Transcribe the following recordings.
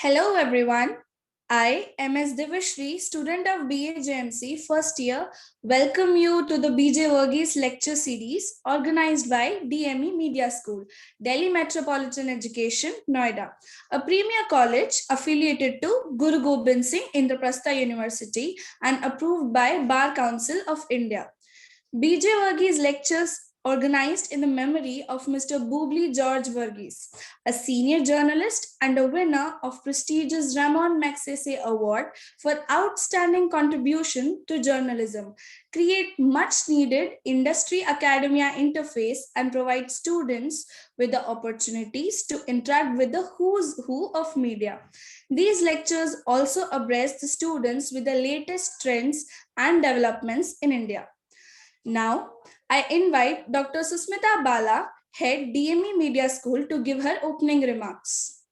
Hello everyone. I, MS Divashri, student of BAJMC first year, welcome you to the BJ Varghese lecture series organized by DME Media School, Delhi Metropolitan Education, Noida, a premier college affiliated to Guru Gobind Singh Indraprastha University and approved by Bar Council of India. BJ Varghese lectures organized in the memory of Mr. Bubli George Varghese, a senior journalist and a winner of prestigious Ramon Magsaysay Award for outstanding contribution to journalism, create much needed industry academia interface and provide students with the opportunities to interact with the who's who of media. These lectures also abreast the students with the latest trends and developments in India. Now, I invite Dr. Susmita Bala, Head DME Media School, to give her opening remarks.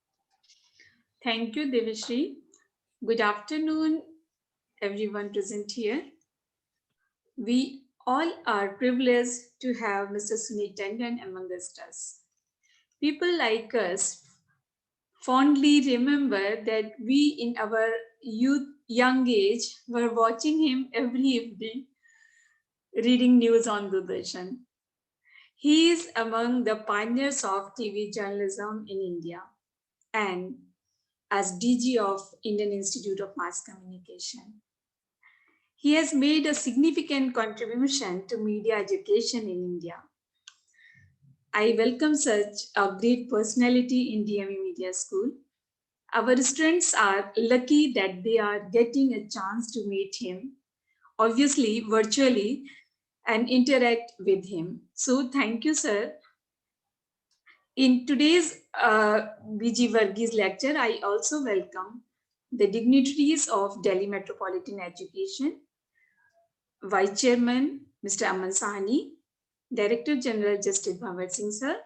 Thank you, Devashri. Good afternoon, everyone present here. We all are privileged to have Mr. Sunit Tandon amongst us. People like us fondly remember that we in our young age were watching him every evening reading news on Doordarshan. He is among the pioneers of TV journalism in India and as DG of Indian Institute of Mass Communication. He has made a significant contribution to media education in India. I welcome such a great personality in DME Media School. Our students are lucky that they are getting a chance to meet him, obviously virtually, and interact with him. So thank you, sir. In today's BG Varghese lecture, I also welcome the dignitaries of Delhi Metropolitan Education, Vice Chairman Mr. Aman Sahni, Director General Justice Bhavat Singh Sir,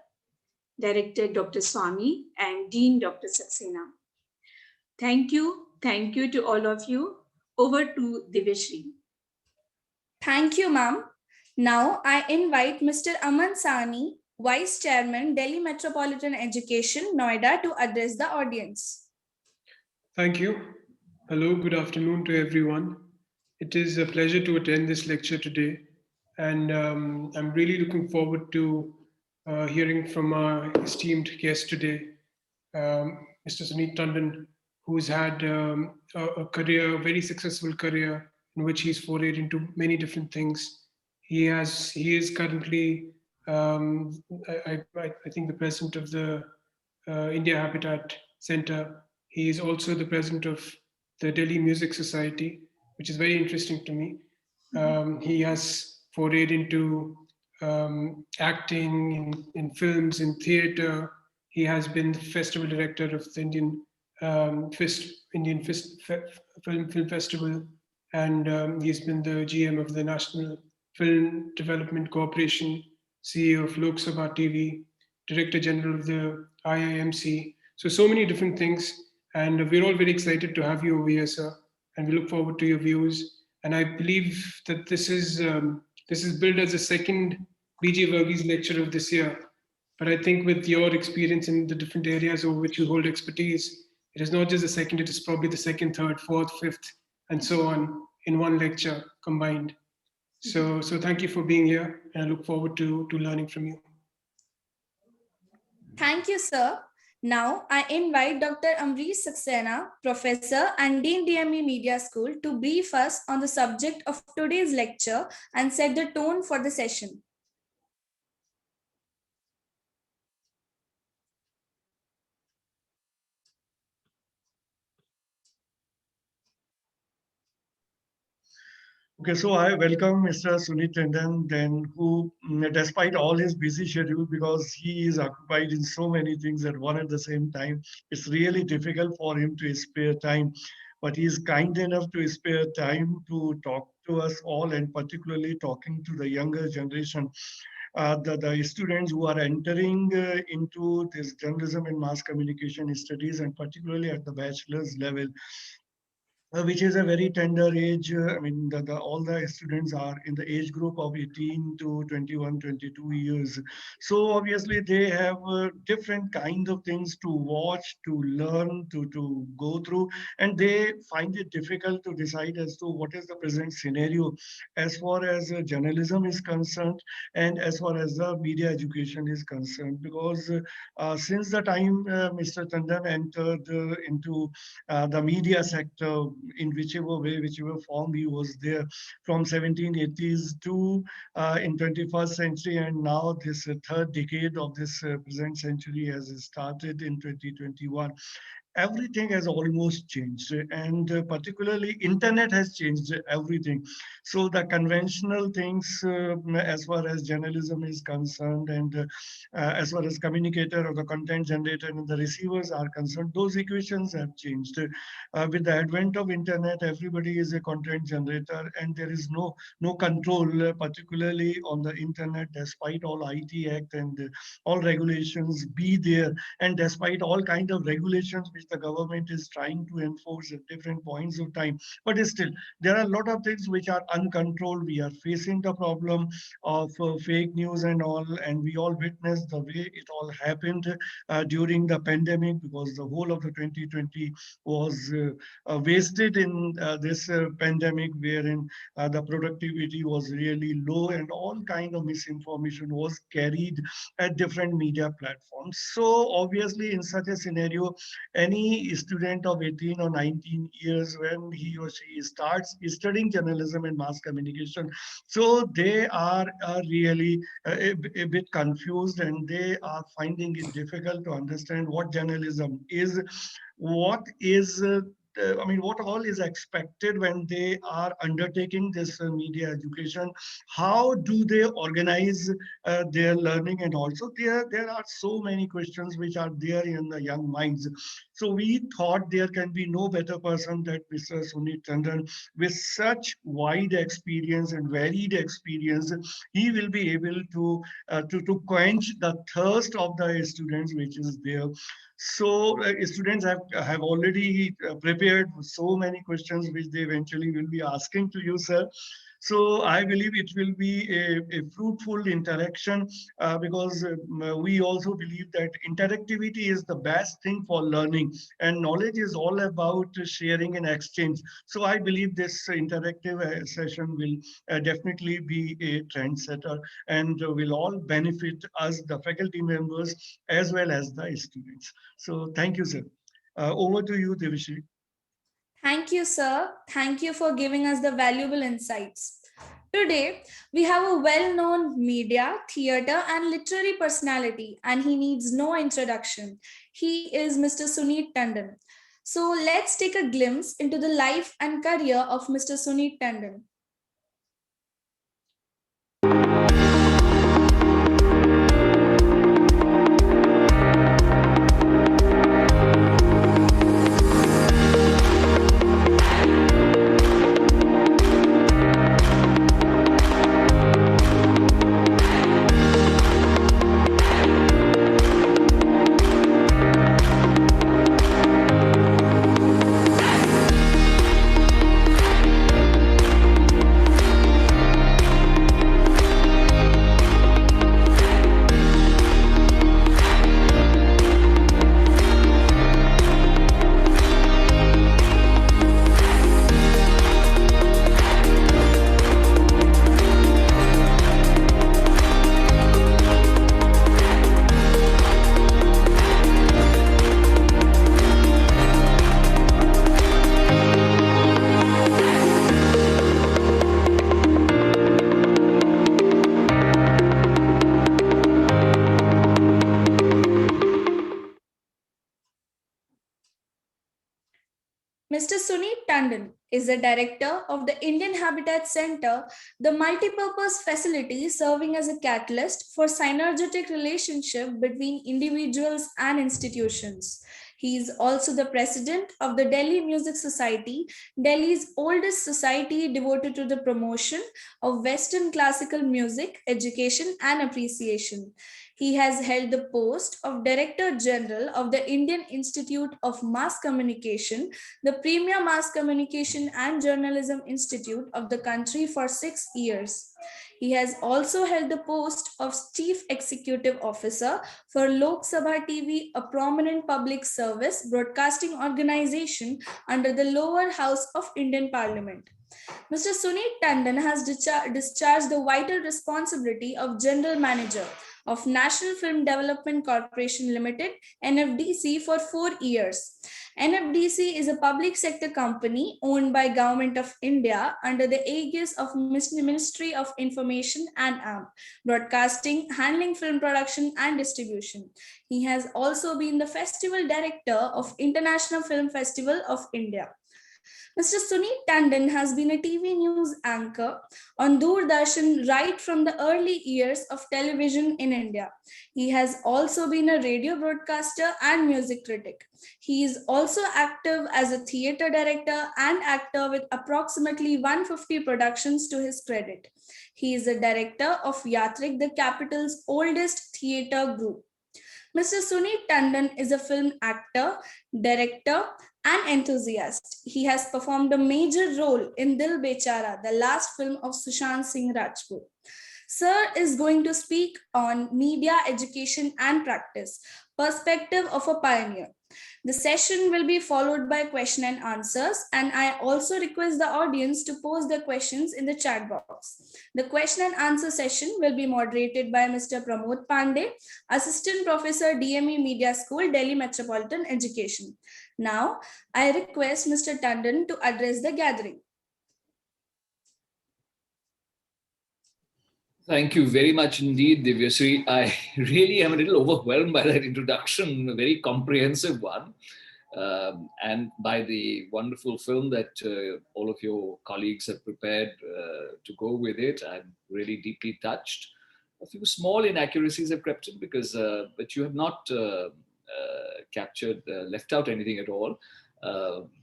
Director Dr. Swami, and Dean Dr. Saxena. Thank you to all of you. Over to Divashri. Thank you, ma'am. Now, I invite Mr. Aman Sahni, Vice Chairman, Delhi Metropolitan Education, Noida, to address the audience. Thank you. Hello, good afternoon to everyone. It is a pleasure to attend this lecture today, and I'm really looking forward to hearing from our esteemed guest today, Mr. Sunit Tandon, who's had a career, a very successful career, in which he's forayed into many different things. He is currently, I think, the president of the India Habitat Center. He is also the president of the Delhi Music Society, which is very interesting to me. He has forayed into acting in films, in theater. He has been the festival director of the Indian Film Festival, and he's been the GM of the National Film Development Corporation, CEO of Lok Sabha TV, Director General of the IIMC. So many different things. And we're all very excited to have you over here, sir. And we look forward to your views. And I believe that this is billed as the second BJ Varghese lecture of this year. But I think with your experience in the different areas over which you hold expertise, it is not just the second, it is probably the second, third, fourth, fifth, and so on in one lecture combined. So thank you for being here, and I look forward to learning from you. Thank you, sir. Now, I invite Dr. Amrish Saxena, Professor and Dean DME Media School, to brief us on the subject of today's lecture and set the tone for the session. Okay, so I welcome Mr. Sunit Tandon, who, despite all his busy schedule, because he is occupied in so many things at one at the same time, it's really difficult for him to spare time. But he is kind enough to spare time to talk to us all, and particularly talking to the younger generation. The students who are entering into this journalism and mass communication studies, and particularly at the bachelor's level. which is a very tender age. I mean, all the students are in the age group of 18 to 21, 22 years. So obviously they have different kinds of things to watch, to learn, to go through, and they find it difficult to decide as to what is the present scenario as far as journalism is concerned and as far as the media education is concerned. Because since the time Mr. Tandon entered into the media sector in whichever way, whichever form he was there from 1780s to in 21st century, and now this third decade of this present century has started in 2021. Everything has almost changed, and particularly internet has changed everything. So the conventional things as far as journalism is concerned, and as far as communicator or the content generator and the receivers are concerned, those equations have changed. With the advent of internet, everybody is a content generator, and there is no control, particularly on the internet, despite all IT Act and all regulations be there, and despite all kind of regulations which the government is trying to enforce at different points of time. But still, there are a lot of things which are uncontrolled. We are facing the problem of fake news and all, and we all witnessed the way it all happened during the pandemic, because the whole of the 2020 was wasted in this pandemic, wherein the productivity was really low and all kind of misinformation was carried at different media platforms. So obviously in such a scenario, any student of 18 or 19 years, when he or she starts studying journalism and mass communication, so they are really a bit confused, and they are finding it difficult to understand what journalism is, what is I mean, what all is expected when they are undertaking this media education? How do they organize their learning? And also, there are so many questions which are there in the young minds. So we thought there can be no better person than Mr. Sunit Tandon, with such wide experience and varied experience. He will be able to quench the thirst of the students which is there. So students have already prepared so many questions which they eventually will be asking to you, sir. So I believe it will be a fruitful interaction, because we also believe that interactivity is the best thing for learning, and knowledge is all about sharing and exchange. So I believe this interactive session will definitely be a trendsetter, and will all benefit us, the faculty members, as well as the students. So thank you, sir. Over to you, Devashri. Thank you, sir. Thank you for giving us the valuable insights. Today, we have a well known media, theatre, and literary personality, and he needs no introduction. He is Mr. Sunit Tandon. So, let's take a glimpse into the life and career of Mr. Sunit Tandon. Mr. Sunit Tandon is the director of the Indian Habitat Center, the multipurpose facility serving as a catalyst for synergetic relationship between individuals and institutions. He is also the president of the Delhi Music Society, Delhi's oldest society devoted to the promotion of Western classical music, education, and appreciation. He has held the post of Director General of the Indian Institute of Mass Communication, the premier mass communication and journalism institute of the country, for 6 years. He has also held the post of Chief Executive Officer for Lok Sabha TV, a prominent public service broadcasting organization under the lower house of Indian Parliament. Mr. Sunit Tandon has discharged the vital responsibility of General Manager of National Film Development Corporation Limited, NFDC, for 4 years. NFDC is a public sector company owned by Government of India under the aegis of Ministry of Information and Broadcasting, handling film production and distribution. He has also been the Festival Director of International Film Festival of India. Mr. Sunit Tandon has been a TV news anchor on Doordarshan right from the early years of television in India. He has also been a radio broadcaster and music critic. He is also active as a theatre director and actor with approximately 150 productions to his credit. He is a director of Yatrik, the capital's oldest theatre group. Mr. Sunit Tandon is a film actor, director, and enthusiast. He has performed a major role in Dil Bechara, the last film of Sushant Singh Rajput. Sir is going to speak on media education and practice, perspective of a pioneer. The session will be followed by question and answers, and I also request the audience to post their questions in the chat box. The question and answer session will be moderated by Mr. Pramod Pandey, Assistant Professor, DME Media School, Delhi Metropolitan Education. Now, I request Mr. Tandon to address the gathering. Thank you very much indeed, Divyasri. I really am a little overwhelmed by that introduction, a very comprehensive one, and by the wonderful film that all of your colleagues have prepared to go with it. I'm really deeply touched. A few small inaccuracies have crept in because, but you have not left out anything at all.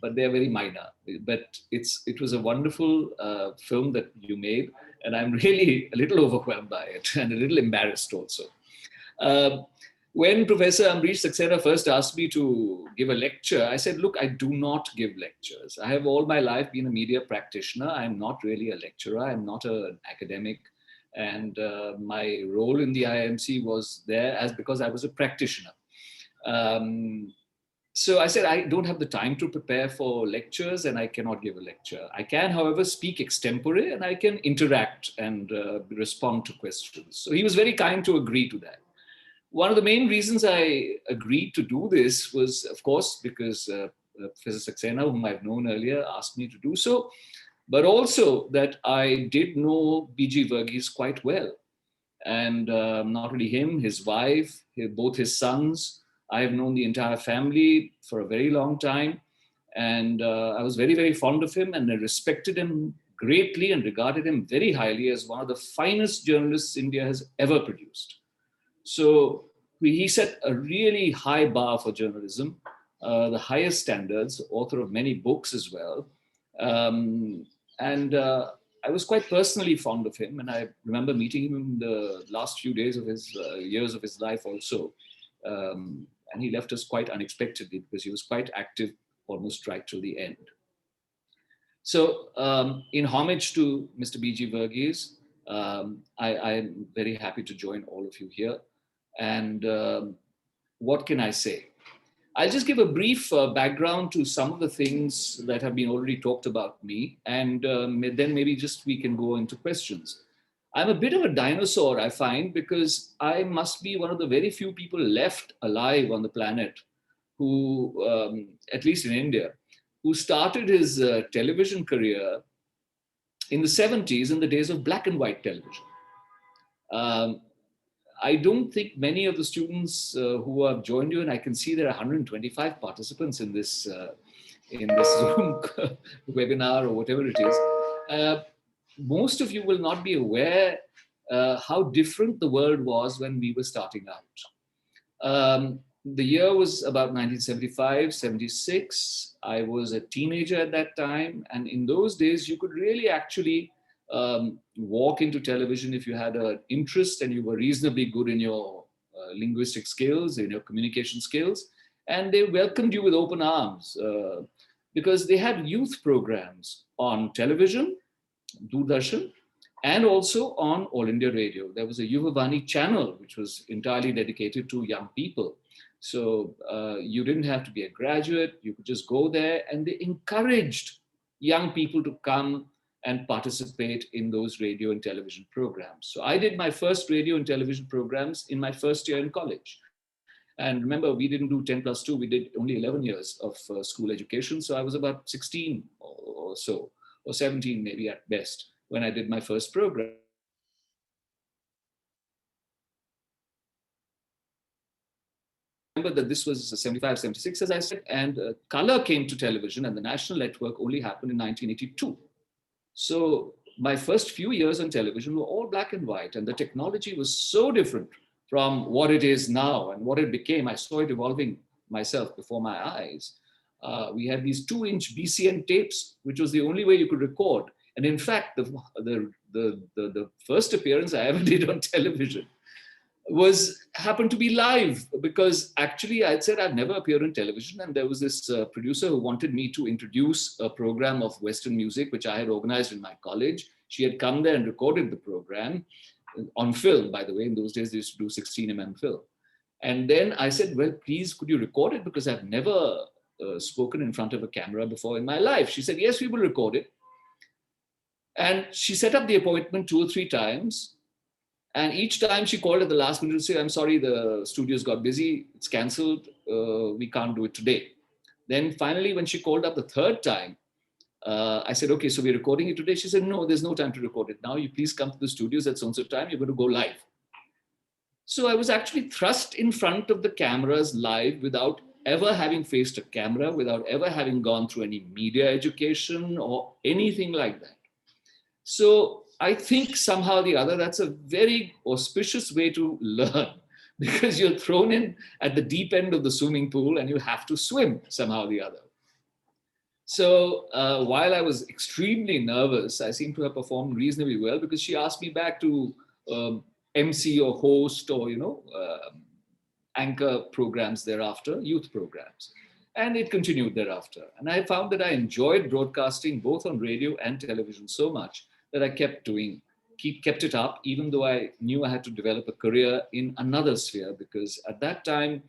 But they are very minor. But it was a wonderful film that you made, and I'm really a little overwhelmed by it and a little embarrassed also. When Professor Ambrish Saxena first asked me to give a lecture, I said, look, I do not give lectures. I have all my life been a media practitioner. I'm not really a lecturer. I'm not an academic. And my role in the IMC was there because I was a practitioner. So I said, I don't have the time to prepare for lectures and I cannot give a lecture. I can, however, speak extempore and I can interact and respond to questions. So he was very kind to agree to that. One of the main reasons I agreed to do this was, of course, because Professor Saxena, whom I've known earlier, asked me to do so, but also that I did know B.G. Verghese quite well. And not only him, his wife, both his sons. I have known the entire family for a very long time. And I was very, very fond of him and I respected him greatly and regarded him very highly as one of the finest journalists India has ever produced. So he set a really high bar for journalism, the highest standards, author of many books as well. I was quite personally fond of him, and I remember meeting him in the last few days of his years of his life also. And he left us quite unexpectedly because he was quite active almost right till the end. So in homage to Mr. B.G. Verghese, I'm very happy to join all of you here. And what can I say? I'll just give a brief background to some of the things that have been already talked about me, and then maybe just we can go into questions. I'm a bit of a dinosaur, I find, because I must be one of the very few people left alive on the planet who, at least in India, who started his television career in the 70s, in the days of black and white television. I don't think many of the students who have joined you, and I can see there are 125 participants in this Zoom webinar or whatever it is. Most of you will not be aware how different the world was when we were starting out. The year was about 1975, 76. I was a teenager at that time. And in those days, you could really actually walk into television if you had an interest and you were reasonably good in your linguistic skills, communication skills, and they welcomed you with open arms because they had youth programs on television, Doordarshan, and also on All India Radio. There was a Yuvavani channel, which was entirely dedicated to young people. So you didn't have to be a graduate, you could just go there, and they encouraged young people to come and participate in those radio and television programs. So I did my first radio and television programs in my first year in college. And remember, we didn't do 10+2, we did only 11 years of school education. So I was about 16 or so, or 17 maybe at best, when I did my first program. Remember that this was 75, 76, as I said, and color came to television, and the national network only happened in 1982. So my first few years on television were all black and white, and the technology was so different from what it is now and what it became. I saw it evolving myself before my eyes. We had these 2-inch BCN tapes, which was the only way you could record. And in fact, the first appearance I ever did on television happened to be live, because actually I'd said I'd never appeared on television, and there was this producer who wanted me to introduce a program of Western music, which I had organized in my college. She had come there and recorded the program on film, by the way. In those days, they used to do 16mm film. And then I said, well, please, could you record it? Because I've never spoken in front of a camera before in my life. She said, yes, we will record it. And she set up the appointment 2 or 3 times. And each time she called at the last minute to say, I'm sorry, the studios got busy, it's cancelled, we can't do it today. Then finally, when she called up the 3rd time, I said, okay, so we're recording it today. She said, no, there's no time to record it now. You please come to the studios at so-and-so time, you're going to go live. So I was actually thrust in front of the cameras live without ever having faced a camera, without ever having gone through any media education or anything like that. So I think somehow or the other, that's a very auspicious way to learn, because you're thrown in at the deep end of the swimming pool and you have to swim somehow or the other. So while I was extremely nervous, I seem to have performed reasonably well, because she asked me back to MC or host or, anchor programs thereafter, youth programs. And it continued thereafter. And I found that I enjoyed broadcasting both on radio and television so much that I kept it up, even though I knew I had to develop a career in another sphere, because at that time,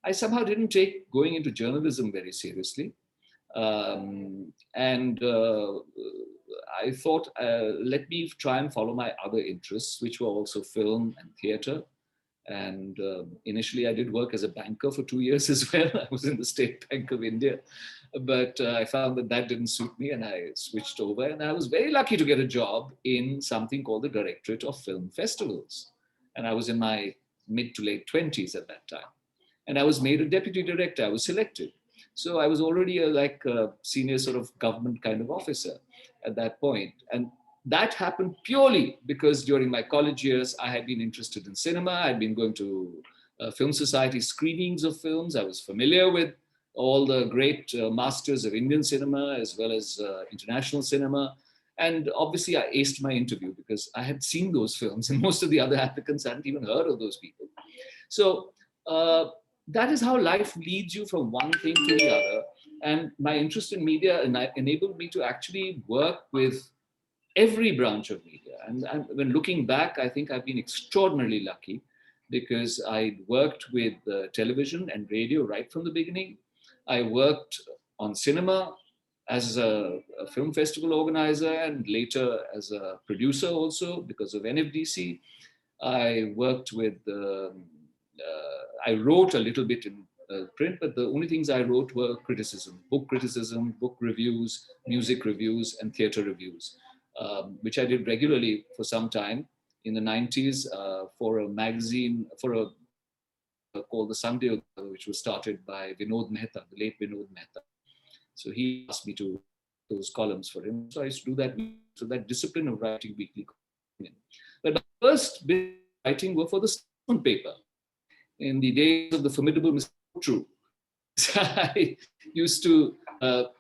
I somehow didn't take going into journalism very seriously. I thought, let me try and follow my other interests, which were also film and theater. And initially, I did work as a banker for 2 years as well. I was in the State Bank of India. But I found that didn't suit me, and I switched over. And I was very lucky to get a job in something called the Directorate of Film Festivals. And I was in my mid to late 20s at that time. And I was made a deputy director. I was selected. So I was already a senior sort of government kind of officer at that point. And that happened purely because during my college years, I had been interested in cinema. I'd been going to Film Society screenings of films. I was familiar with all the great masters of Indian cinema as well as international cinema. And obviously I aced my interview because I had seen those films, and most of the other applicants hadn't even heard of those people. So that is how life leads you from one thing to the other. And my interest in media enabled me to actually work with every branch of media. And when looking back, I think I've been extraordinarily lucky, because I worked with television and radio right from the beginning. I worked on cinema as a film festival organizer, and later as a producer also because of NFDC. I worked with, I wrote a little bit in print, but the only things I wrote were criticism, book reviews, music reviews, and theater reviews, which I did regularly for some time in the 90s for a magazine, called the Sunday, which was started by Vinod Mehta, the late Vinod Mehta. So he asked me to those columns for him. So I used to do that. So that discipline of writing weekly. But my first bit of writing were for the Sun paper in the days of the formidable Mr. True. So I used to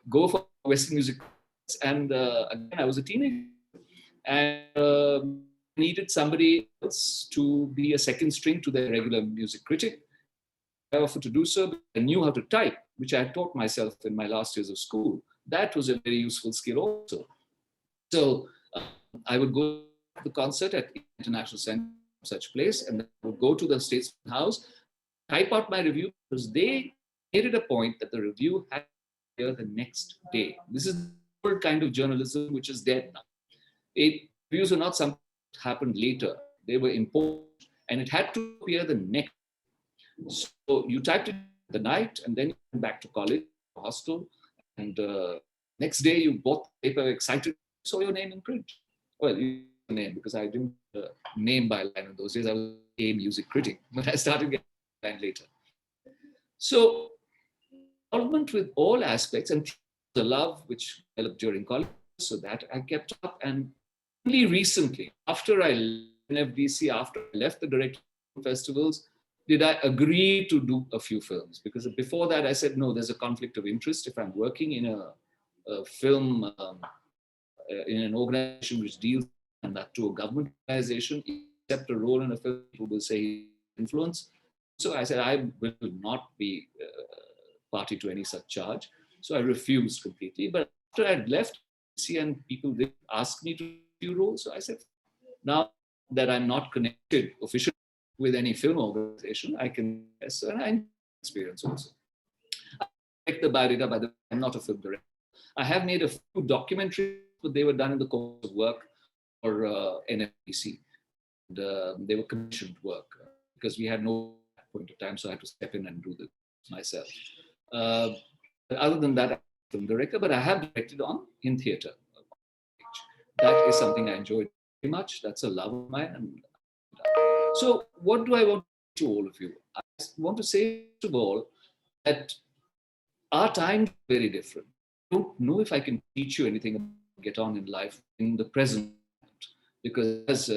go for Western music, and again, I was a teenager. And needed somebody else to be a second string to their regular music critic. I offered to do so, but I knew how to type, which I taught myself in my last years of school. That was a very useful skill also. So I would go to the concert at International Center, such place, and then I would go to the Statesman House, type out my review, because they made it a point that the review had to appear the next day. This is the old kind of journalism which is dead now. Reviews were not something that happened later. They were important, and it had to appear the next. So you typed it the night, and then you went back to college, hostel, and next day you bought the paper, excited, saw your name in print. Well, you name, because I didn't name by line in those days. I was a music critic, but I started getting line later. So involvement with all aspects, and the love which developed during college, so that I kept up. And only recently, after I left FDC, after I left the director festivals, did I agree to do a few films. Because before that, I said, no, there's a conflict of interest. If I'm working in a film, in an organization which deals, and that to a government organization, accept a role in a film, people will say influence. So I said, I will not be party to any such charge. So I refused completely. But after I'd left, and people did ask me to do a few roles, so I said, now that I'm not connected officially with any film organization, I can, yes, and I experience also. I like the biodata, by the way, I'm not a film director. I have made a few documentaries, but they were done in the course of work for NFDC. And, they were commissioned work because we had no point of time, so I had to step in and do this myself. Other than that, I'm a film director, but I have directed in theatre. That is something I enjoyed very much. That's a love of mine. And so what do I want to all of you? I want to say, first of all, that our times are very different. I don't know if I can teach you anything about get on in life in the present, because as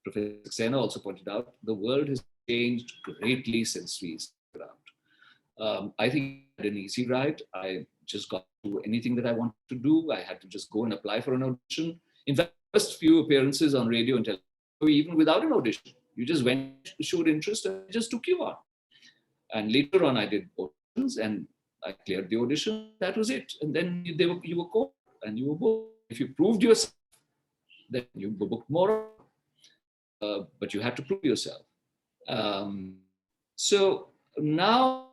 Professor Saxena also pointed out, the world has changed greatly since we started out. I think I had an easy ride. I just got to do anything that I wanted to do. I had to just go and apply for an audition. In fact, first few appearances on radio and television, even without an audition, you just went, showed interest, and it just took you on. And later on, I did auditions, and I cleared the audition. That was it. And then you were called, and you were booked. If you proved yourself, then you were booked more. But you had to prove yourself. So now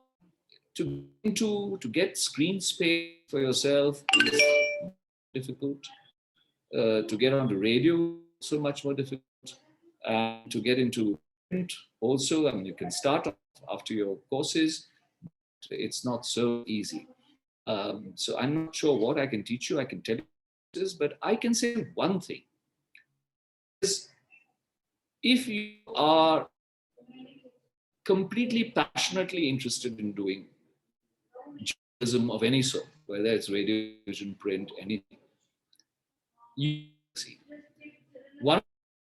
to get screen space for yourself is difficult. To get on the radio, so much more difficult. To get into print also, I mean, you can start off after your courses. It's not so easy. So I'm not sure what I can teach you. I can tell you this, but I can say one thing. Is if you are completely passionately interested in doing journalism of any sort, whether it's radio, television, print, anything, you see. One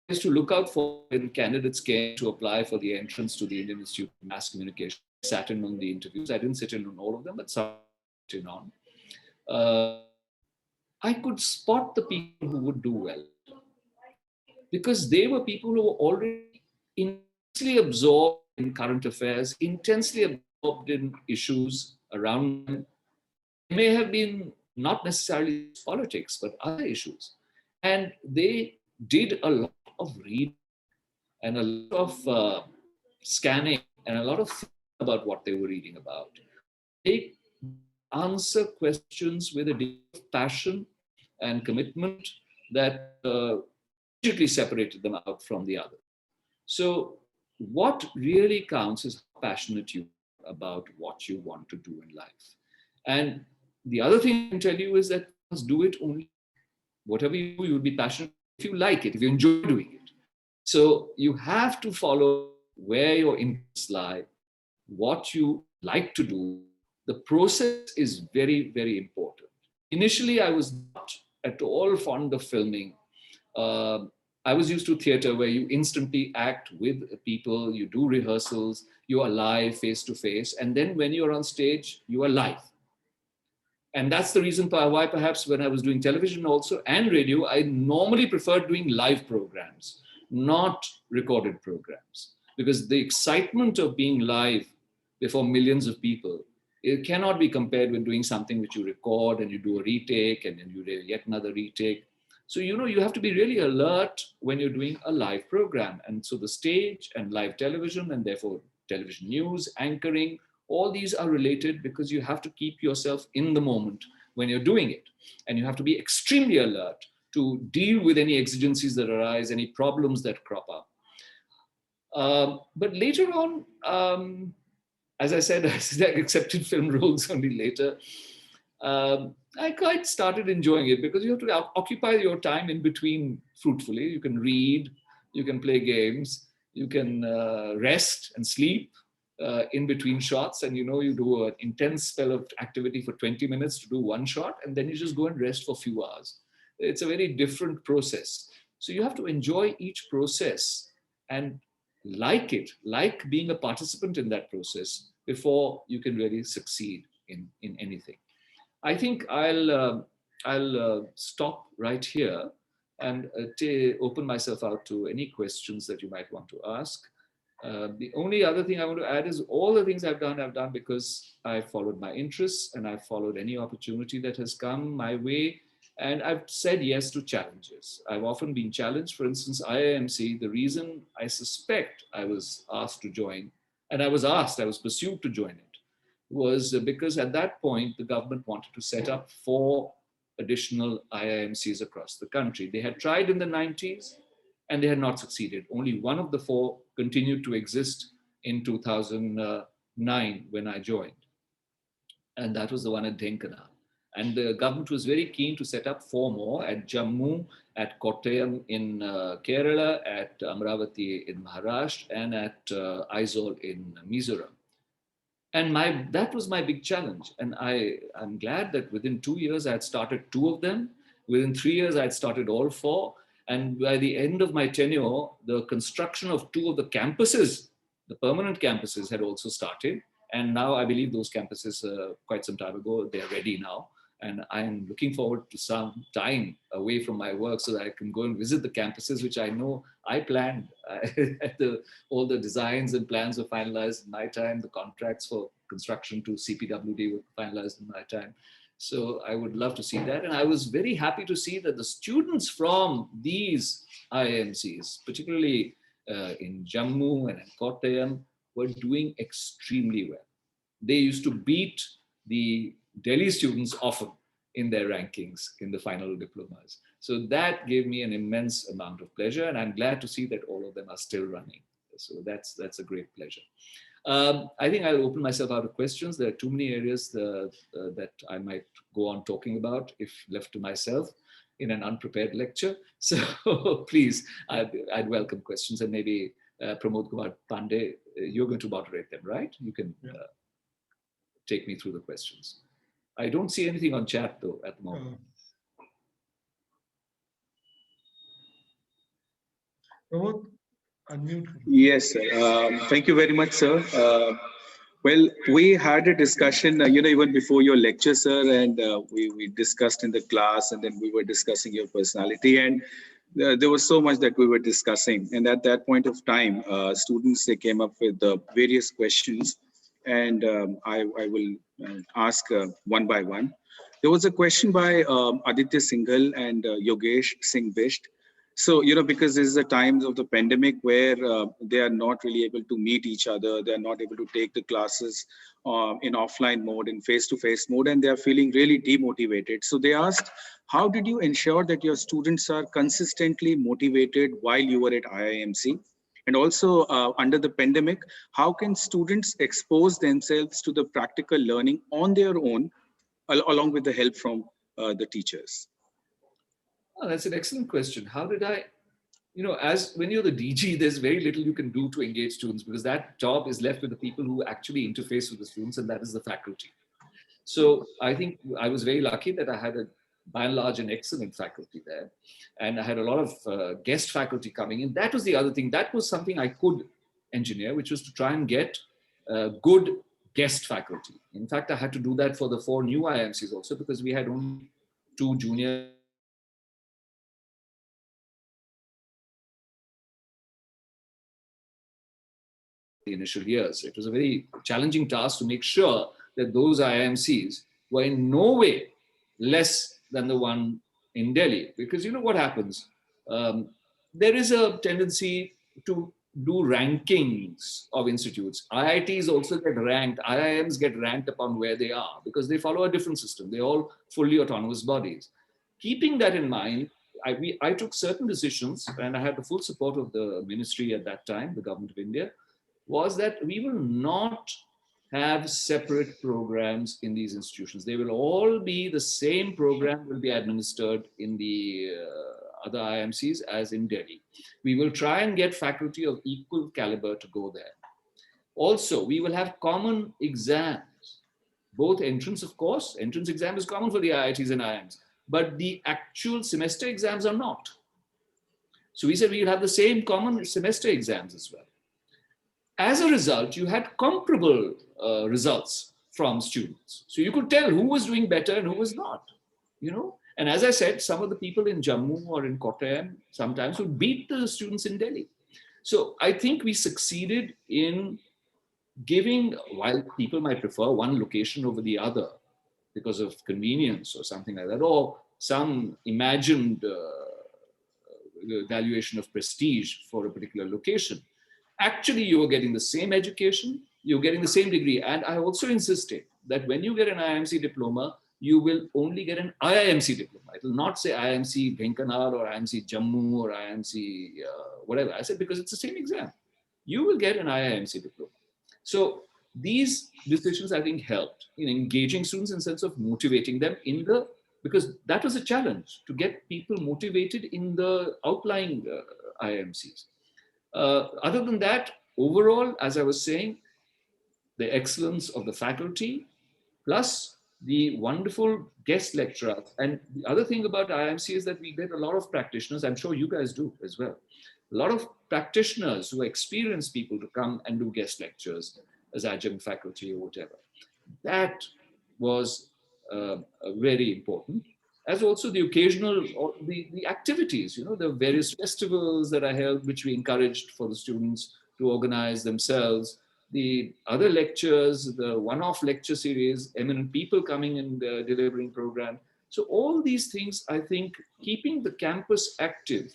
is to look out for when candidates came to apply for the entrance to the Indian Institute of Mass Communication. I sat in on the interviews. I didn't sit in on all of them, but some sat in on. I could spot the people who would do well, because they were people who were already intensely absorbed in current affairs, intensely absorbed in issues around them. They may have been not necessarily politics, but other issues. And they did a lot of reading and a lot of scanning and a lot of thinking about what they were reading about. They answer questions with a deep passion and commitment that immediately separated them out from the other. So what really counts is how passionate you are about what you want to do in life. And the other thing I can tell you is that you must do it only. Whatever you do, you'll be passionate if you like it, if you enjoy doing it. So you have to follow where your interests lie, what you like to do. The process is very, very important. Initially, I was not at all fond of filming. I was used to theater where you instantly act with people, you do rehearsals, you are live face to face. And then when you're on stage, you are live. And that's the reason why perhaps when I was doing television also and radio, I normally preferred doing live programs, not recorded programs, because the excitement of being live before millions of people, it cannot be compared with doing something which you record and you do a retake and then you do yet another retake. So, you have to be really alert when you're doing a live program. And so the stage and live television, and therefore television news, anchoring, all these are related because you have to keep yourself in the moment when you're doing it. And you have to be extremely alert to deal with any exigencies that arise, any problems that crop up. But later on, as I said, I accepted film roles only later. I quite started enjoying it because you have to occupy your time in between fruitfully. You can read, you can play games, you can rest and sleep in between shots. And you do an intense spell of activity for 20 minutes to do one shot, and then you just go and rest for a few hours. It's a very different process. So you have to enjoy each process and like it, like being a participant in that process before you can really succeed in anything. I think I'll stop right here and open myself out to any questions that you might want to ask. The only other thing I want to add is all the things I've done because I followed my interests and I've followed any opportunity that has come my way. And I've said yes to challenges. I've often been challenged. For instance, IIMC, the reason I suspect I was asked to join, and I was pursued to join it, was because at that point, the government wanted to set up 4 additional IIMCs across the country. They had tried in the 90s and they had not succeeded. Only one of the 4 continued to exist in 2009 when I joined. And that was the one at Dhenkanal. And the government was very keen to set up 4 more at Jammu, at Kottayam in Kerala, at Amravati in Maharashtra, and at Aizawl in Mizoram. And that was my big challenge. And I'm glad that within 2 years, I had started 2 of them. Within 3 years, I had started all 4. And by the end of my tenure, the construction of 2 of the campuses, the permanent campuses, had also started. And now I believe those campuses, quite some time ago, they are ready now. And I'm looking forward to some time away from my work so that I can go and visit the campuses, which I know I planned. All the designs and plans were finalized in my time. The contracts for construction to CPWD were finalized in my time. So I would love to see that. And I was very happy to see that the students from these IIMCs, particularly in Jammu and in Kottayam, were doing extremely well. They used to beat the Delhi students often in their rankings in the final diplomas. So that gave me an immense amount of pleasure, and I'm glad to see that all of them are still running. So that's a great pleasure. I think I'll open myself out to questions. There are too many areas that I might go on talking about if left to myself in an unprepared lecture. So please, I'd welcome questions, and maybe Pramod Kumar Pandey, you're going to moderate them, right? You can take me through the questions. I don't see anything on chat though at the moment. Pramod, unmute. Yes, sir. Thank you very much, sir. Well, we had a discussion, even before your lecture, sir, and we discussed in the class, and then we were discussing your personality, and there was so much that we were discussing. And at that point of time, students, they came up with various questions, and I will ask one by one. There was a question by Aditya Singhal and Yogesh Singh Bisht. So, because this is the times of the pandemic where they are not really able to meet each other, they're not able to take the classes in offline mode, in face-to-face mode, and they're feeling really demotivated. So they asked, how did you ensure that your students are consistently motivated while you were at IIMC? And also under the pandemic, how can students expose themselves to the practical learning on their own, along with the help from the teachers? Oh, that's an excellent question. How did I, as when you're the DG, there's very little you can do to engage students because that job is left with the people who actually interface with the students, and that is the faculty. So I think I was very lucky that I had by and large, an excellent faculty there. And I had a lot of guest faculty coming in. That was the other thing. That was something I could engineer, which was to try and get good guest faculty. In fact, I had to do that for the 4 new IMCs also, because we had only 2 junior the initial years. It was a very challenging task to make sure that those IMCs were in no way less than the one in Delhi. Because you know what happens? There is a tendency to do rankings of institutes. IITs also get ranked, IIMs get ranked upon where they are because they follow a different system. They're all fully autonomous bodies. Keeping that in mind, I took certain decisions, and I had the full support of the ministry at that time, the government of India, was that we will not have separate programs in these institutions. They will all be the same program will be administered in the other IMCs as in Delhi. We will try and get faculty of equal caliber to go there. Also, we will have common exams, both entrance, of course, entrance exam is common for the IITs and IIMs, but the actual semester exams are not. So we said we will have the same common semester exams as well. As a result, you had comparable results from students. So you could tell who was doing better and who was not, you know. And as I said, some of the people in Jammu or in Kottayam sometimes would beat the students in Delhi. So I think we succeeded in giving, while people might prefer one location over the other because of convenience or something like that, or some imagined valuation of prestige for a particular location, actually you are getting the same education, you're getting the same degree. And I also insisted that when you get an IIMC diploma, you will only get an IIMC diploma. It will not say IIMC Dhenkanal or IIMC Jammu or IIMC whatever. I said, because it's the same exam. You will get an IIMC diploma. So these decisions, I think, helped in engaging students in the sense of motivating them in the, because that was a challenge to get people motivated in the outlying IIMCs. Other than that, overall, as I was saying, the excellence of the faculty, plus the wonderful guest lecturers. And the other thing about IIMC is that we get a lot of practitioners, I'm sure you guys do as well, a lot of practitioners who are experienced people to come and do guest lectures as adjunct faculty or whatever. That was very important. As also the occasional, or the activities, you know, the various festivals that I held, which we encouraged for the students to organize themselves, the other lectures, the one-off lecture series, eminent people coming and delivering program. So all these things, I think, keeping the campus active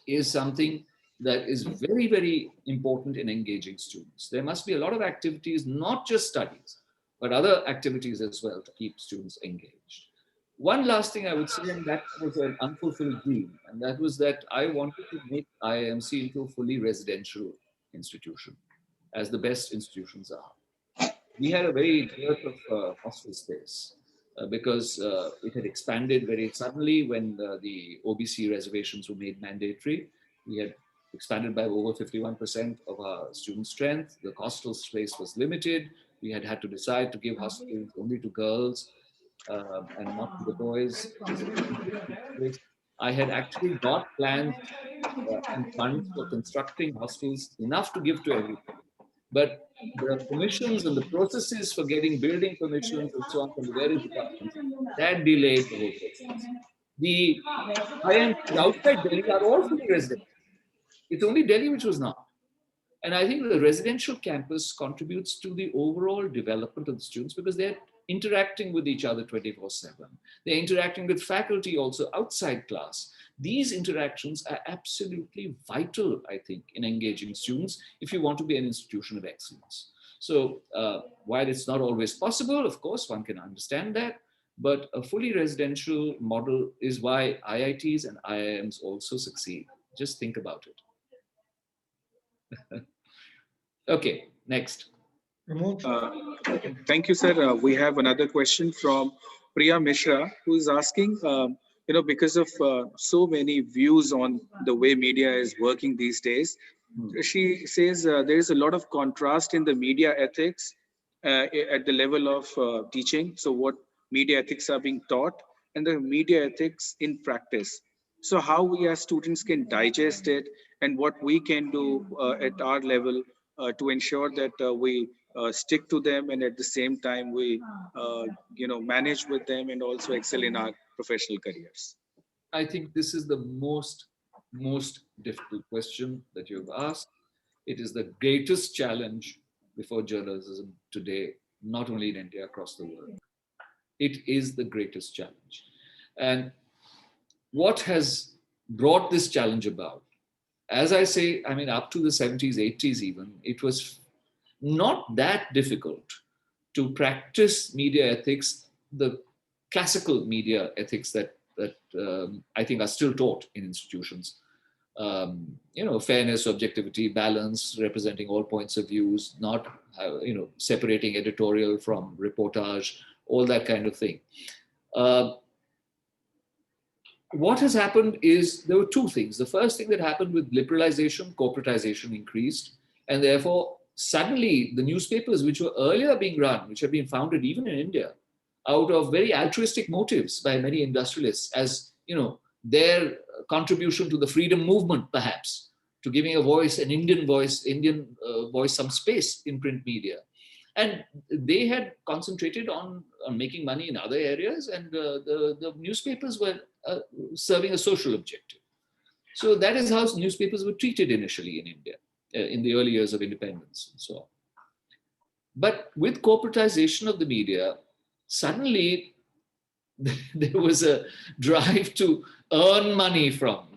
is something that is very, very important in engaging students. There must be a lot of activities, not just studies, but other activities as well to keep students engaged. One last thing I would say, and that was an unfulfilled dream, and that was that I wanted to make IIMC into a fully residential institution, as the best institutions are. We had a very dearth of hostel space because it had expanded very suddenly when the OBC reservations were made mandatory. We had expanded by over 51% of our student strength. The hostel space was limited. We had to decide to give hostels only to girls and not to the boys. I had actually got plans and funds for constructing hostels enough to give to everyone. But the permissions and the processes for getting building permissions and so on from the various departments, that delayed the whole process. The IIMs outside Delhi are all fully residential. It's only Delhi which was not. And I think the residential campus contributes to the overall development of the students because they're interacting with each other 24/7. They're interacting with faculty also outside class. These interactions are absolutely vital, I think, in engaging students if you want to be an institution of excellence. So while it's not always possible, of course, one can understand that, but a fully residential model is why IITs and IIMs also succeed. Just think about it. Okay, next. Thank you, sir. We have another question from Priya Mishra, who is asking, because of so many views on the way media is working these days, she says there is a lot of contrast in the media ethics at the level of teaching. So what media ethics are being taught and the media ethics in practice. So how we as students can digest it and what we can do at our level to ensure that we stick to them, and at the same time we manage with them and also excel in our professional careers? I think this is the most difficult question that you've asked. It is the greatest challenge before journalism today, not only in India, across the world. It is the greatest challenge. And what has brought this challenge about? As I say, I mean, up to the 70s, 80s even, it was not that difficult to practice media ethics, the classical media ethics that I think are still taught in institutions. Fairness, objectivity, balance, representing all points of views, not separating editorial from reportage, all that kind of thing. What has happened is there were two things. The first thing that happened with liberalization, corporatization increased, and therefore suddenly the newspapers which were earlier being run, which had been founded even in India, out of very altruistic motives by many industrialists, as their contribution to the freedom movement, perhaps, to giving a voice, an Indian voice, some space in print media. And they had concentrated on making money in other areas, and the newspapers were serving a social objective. So that is how newspapers were treated initially in India, in the early years of independence and so on. But with corporatization of the media, suddenly there was a drive to earn money from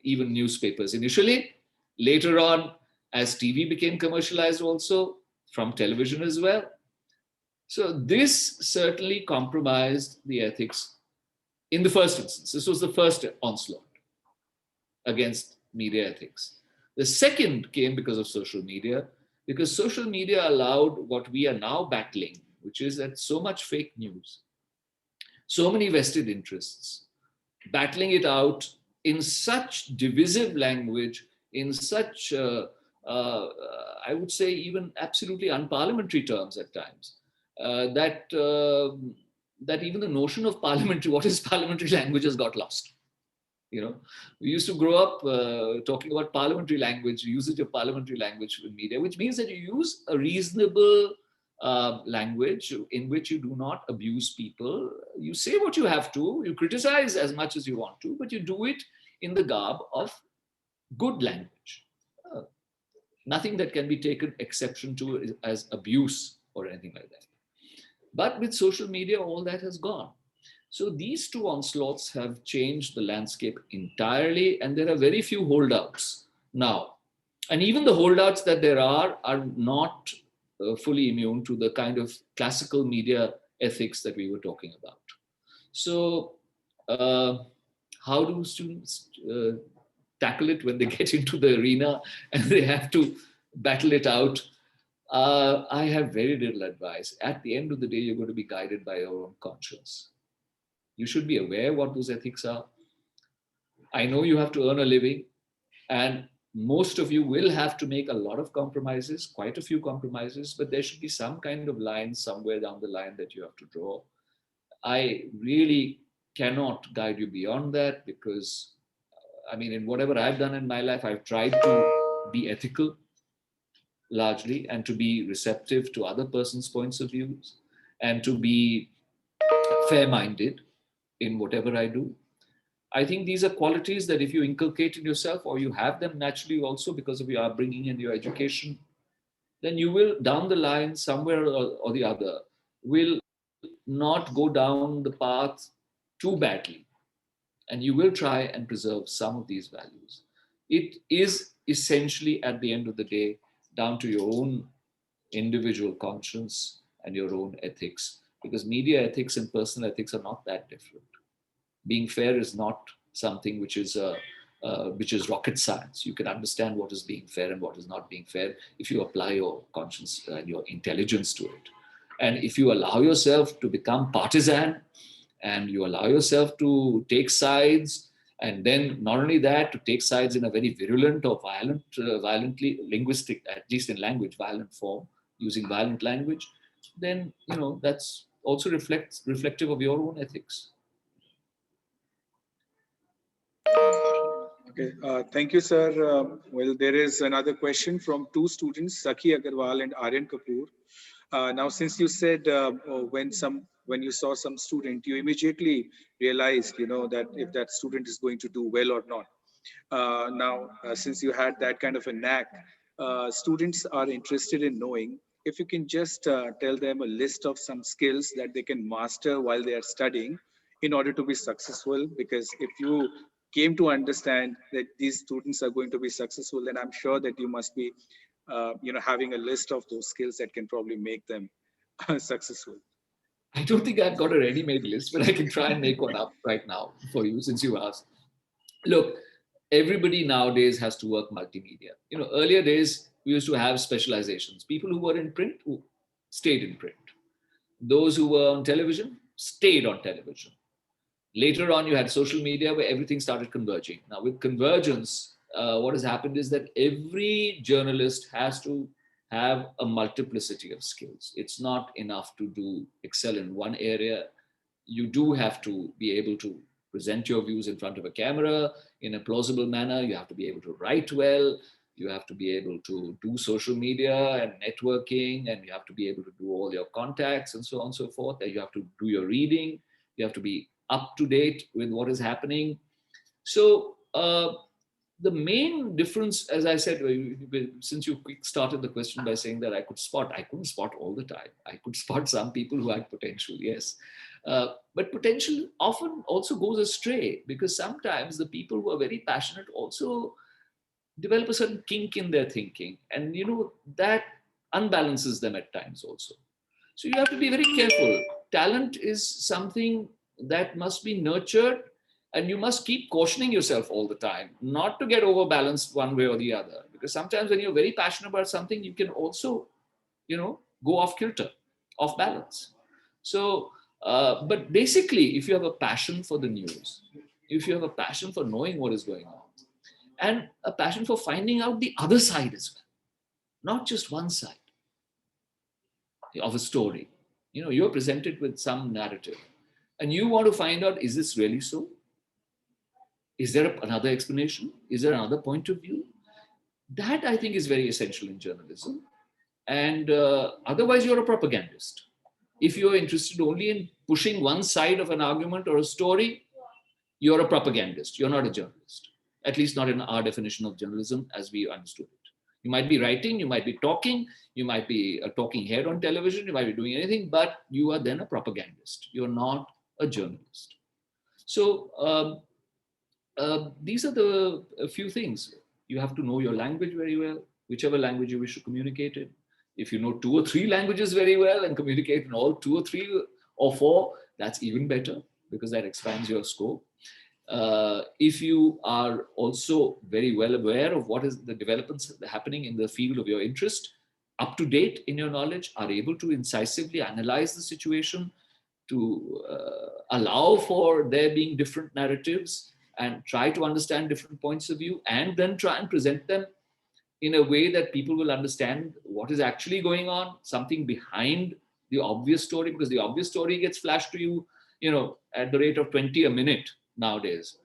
even newspapers initially. Later on, as TV became commercialized also, from television as well. So this certainly compromised the ethics in the first instance. This was the first onslaught against media ethics. The second came because of social media, because social media allowed what we are now battling, which is that so much fake news, so many vested interests, battling it out in such divisive language, in such I would say even absolutely unparliamentary terms at times, that even the notion of parliamentary, what is parliamentary language, has got lost. We used to grow up talking about parliamentary language, usage of parliamentary language in media, which means that you use a reasonable language in which you do not abuse people. You say what you have to, you criticize as much as you want to, but you do it in the garb of good language. Nothing that can be taken exception to as abuse or anything like that. But with social media, all that has gone. So these two onslaughts have changed the landscape entirely, and there are very few holdouts now. And even the holdouts that there are not fully immune to the kind of classical media ethics that we were talking about. So how do students tackle it when they get into the arena and they have to battle it out? I have very little advice. At the end of the day, you're going to be guided by your own conscience. You should be aware what those ethics are. I know you have to earn a living, and most of you will have to make a lot of compromises, quite a few compromises, but there should be some kind of line somewhere down the line that you have to draw. I really cannot guide you beyond that, because in whatever I've done in my life, I've tried to be ethical largely, and to be receptive to other person's points of views, and to be fair-minded in whatever I do. I think these are qualities that if you inculcate in yourself, or you have them naturally also because of your upbringing and your education, then you will, down the line, somewhere or the other, will not go down the path too badly. And you will try and preserve some of these values. It is essentially, at the end of the day, down to your own individual conscience and your own ethics, because media ethics and personal ethics are not that different. Being fair is not something which is rocket science. You can understand what is being fair and what is not being fair if you apply your conscience and your intelligence to it. And if you allow yourself to become partisan, and you allow yourself to take sides, and then not only that, to take sides in a very virulent or violently linguistic, at least in language, violent form, using violent language, then that's also reflective of your own ethics. Okay, thank you, sir. Well, there is another question from two students, Sakhi Agarwal and Aryan Kapoor. Now, since you said when you saw some student, you immediately realized, that if that student is going to do well or not. Now, since you had that kind of a knack, students are interested in knowing if you can just tell them a list of some skills that they can master while they are studying in order to be successful. Because if you came to understand that these students are going to be successful, then I'm sure that you must be, having a list of those skills that can probably make them successful. I don't think I've got a ready-made list, but I can try and make one up right now for you since you asked. Look, everybody nowadays has to work multimedia. Earlier days, we used to have specializations. People who were in print who stayed in print. Those who were on television stayed on television. Later on, you had social media where everything started converging. Now, with convergence, what has happened is that every journalist has to have a multiplicity of skills. It's not enough to excel in one area. You do have to be able to present your views in front of a camera in a plausible manner. You have to be able to write well. You have to be able to do social media and networking, and you have to be able to do all your contacts and so on and so forth. And you have to do your reading. You have to be up to date with what is happening. So the main difference, as I said, since you started the question by saying that I couldn't spot all the time. I could spot some people who had potential, yes. But potential often also goes astray, because sometimes the people who are very passionate also develop a certain kink in their thinking, and that unbalances them at times also. So you have to be very careful. Talent is something that must be nurtured, and you must keep cautioning yourself all the time not to get overbalanced one way or the other, because sometimes when you're very passionate about something, you can also go off kilter, off balance. So but basically, if you have a passion for the news, if you have a passion for knowing what is going on, and a passion for finding out the other side as well, not just one side of a story. You're presented with some narrative and you want to find out, is this really so? Is there another explanation? Is there another point of view? That, I think, is very essential in journalism. And otherwise, you're a propagandist. If you're interested only in pushing one side of an argument or a story, you're a propagandist. You're not a journalist, at least not in our definition of journalism as we understood it. You might be writing, you might be talking, you might be a talking head on television, you might be doing anything, but you are then a propagandist. You're not a journalist. So these are a few things. You have to know your language very well, whichever language you wish to communicate in. If you know 2 or 3 languages very well and communicate in all 2 or 3 or 4, that's even better, because that expands your scope. If you are also very well aware of what is the developments happening in the field of your interest, up to date in your knowledge, are able to incisively analyze the situation, to allow for there being different narratives and try to understand different points of view, and then try and present them in a way that people will understand what is actually going on, something behind the obvious story, because the obvious story gets flashed to you, at the rate of 20 a minute nowadays.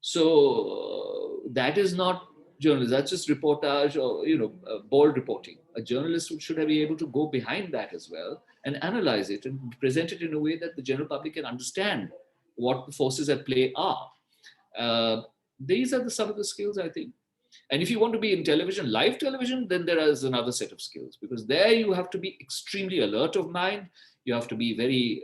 So that is not journalism. That's just reportage or, bold reporting. A journalist should be able to go behind that as well and analyze it and present it in a way that the general public can understand what the forces at play are. These are some of the skills, I think. And if you want to be in television, live television, then there is another set of skills, because there you have to be extremely alert of mind. You have to be very